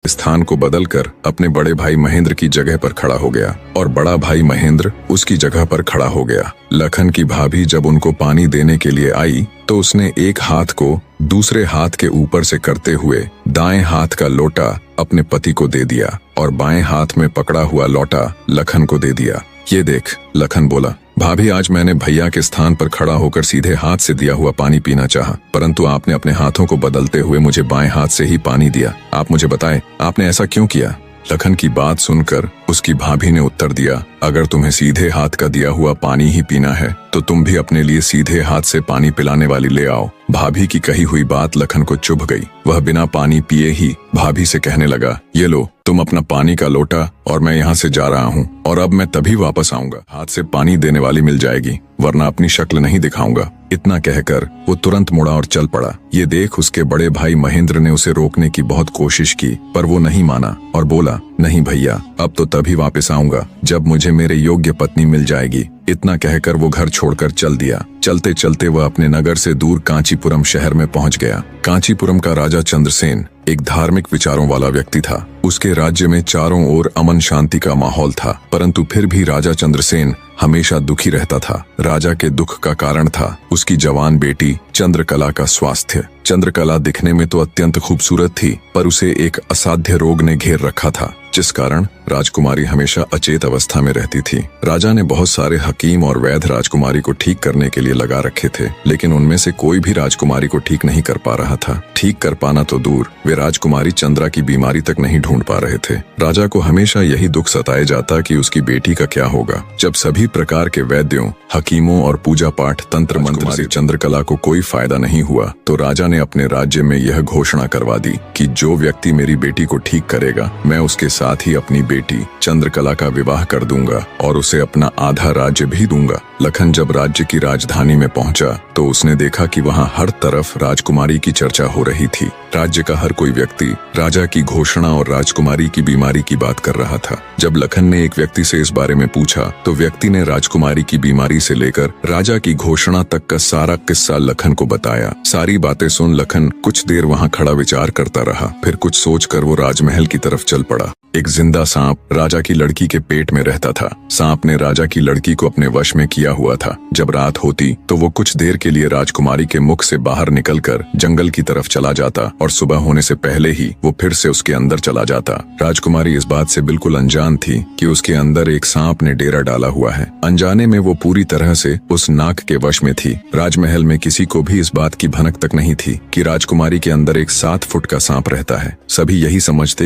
स्थान को बदलकर अपने बड़े भाई महेंद्र की जगह पर खड़ा हो गया और बड़ा भाई महेंद्र उसकी जगह पर खड़ा हो गया। लखन की भाभी जब उनको पानी देने के लिए आई तो उसने एक हाथ को दूसरे हाथ के ऊपर से करते हुए दाएं हाथ का लोटा अपने पति को दे दिया और बाएं हाथ में पकड़ा हुआ लोटा लखन को दे दिया। ये देख, लखन बोला, भाभी आज मैंने भैया के स्थान पर खड़ा होकर सीधे हाथ से दिया हुआ पानी पीना चाहा, परंतु आपने अपने हाथों को बदलते हुए मुझे बाएं हाथ से ही पानी दिया। आप मुझे बताएं, आपने ऐसा क्यों किया? लखन की बात सुनकर उसकी भाभी ने उत्तर दिया, अगर तुम्हें सीधे हाथ का दिया हुआ पानी ही पीना है तो तुम भी अपने लिए सीधे हाथ से पानी पिलाने वाली ले आओ। भाभी की कही हुई बात लखन को चुभ गई। वह बिना पानी पिए ही भाभी से कहने लगा, ये लो तुम अपना पानी का लोटा और मैं यहाँ से जा रहा हूँ और अब मैं तभी वापस आऊंगा। हाथ से पानी देने वाली मिल जाएगी, वरना अपनी शक्ल नहीं दिखाऊंगा। इतना कहकर वो तुरंत मुड़ा और चल पड़ा। ये देख उसके बड़े भाई महेंद्र ने उसे रोकने की बहुत कोशिश की, पर वो नहीं माना और बोला, नहीं भैया, अब तो तभी वापस आऊंगा जब मुझे मेरे योग्य पत्नी मिल जाएगी। इतना कहकर वो घर छोड़कर चल दिया। चलते चलते वह अपने नगर से दूर कांचीपुरम शहर में पहुंच गया। कांचीपुरम का राजा चंद्रसेन एक धार्मिक विचारों वाला व्यक्ति था। उसके राज्य में चारों ओर अमन शांति का माहौल था, परंतु फिर भी राजा चंद्रसेन हमेशा दुखी रहता था। राजा के दुख का कारण था उसकी जवान बेटी चंद्रकला का स्वास्थ्य। चंद्रकला दिखने में तो अत्यंत खूबसूरत थी, पर उसे एक असाध्य रोग ने घेर रखा था, जिस कारण राजकुमारी हमेशा अचेत अवस्था में रहती थी। राजा ने बहुत सारे हकीम और वैद्य राजकुमारी को ठीक करने के लिए लगा रखे थे, लेकिन उनमें से कोई भी राजकुमारी को ठीक नहीं कर पा रहा था। ठीक कर पाना तो दूर, वे राजकुमारी चंद्रा की बीमारी तक नहीं ढूंढ पा रहे थे। राजा को हमेशा यही दुख सताए जाता कि उसकी बेटी का क्या होगा। जब सभी प्रकार के वैद्यों, हकीमों और पूजा पाठ तंत्र मंत्र से चंद्रकला को कोई फायदा नहीं हुआ, तो राजा ने अपने राज्य में यह घोषणा करवा दी कि जो व्यक्ति मेरी बेटी को ठीक करेगा, मैं उसके साथ ही अपनी बेटी चंद्रकला का विवाह कर दूंगा और उसे अपना आधा राज्य भी दूंगा। लखन जब राज्य की राजधानी में पहुंचा तो उसने देखा कि वहां हर तरफ राजकुमारी की चर्चा हो रही थी। राज्य का हर कोई व्यक्ति राजा की घोषणा और राजकुमारी की बीमारी की बात कर रहा था। जब लखन ने एक व्यक्ति से इस बारे में पूछा तो व्यक्ति ने राजकुमारी की बीमारी से लेकर राजा की घोषणा तक का सारा किस्सा लखन को बताया। सारी बातें सुन लखन कुछ देर वहां खड़ा विचार करता रहा। फिर कुछ सोचकर वो राजमहल की तरफ चल पड़ा। एक जिंदा सांप राजा की लड़की के पेट में रहता था। सांप ने राजा की लड़की को अपने वश में किया हुआ था। जब रात होती तो वो कुछ देर के लिए राजकुमारी के मुख से बाहर निकलकर जंगल की तरफ चला जाता और सुबह होने से पहले ही वो फिर से उसके अंदर चला जाता। राजकुमारी इस बात से बिल्कुल अनजान थी कि उसके अंदर एक सांप ने डेरा डाला हुआ है। अनजाने में वो पूरी तरह से उस नाग के वश में थी। राजमहल में किसी को भी इस बात की भनक तक नहीं थी कि राजकुमारी के अंदर एक 7 फुट का सांप रहता है। सभी यही समझते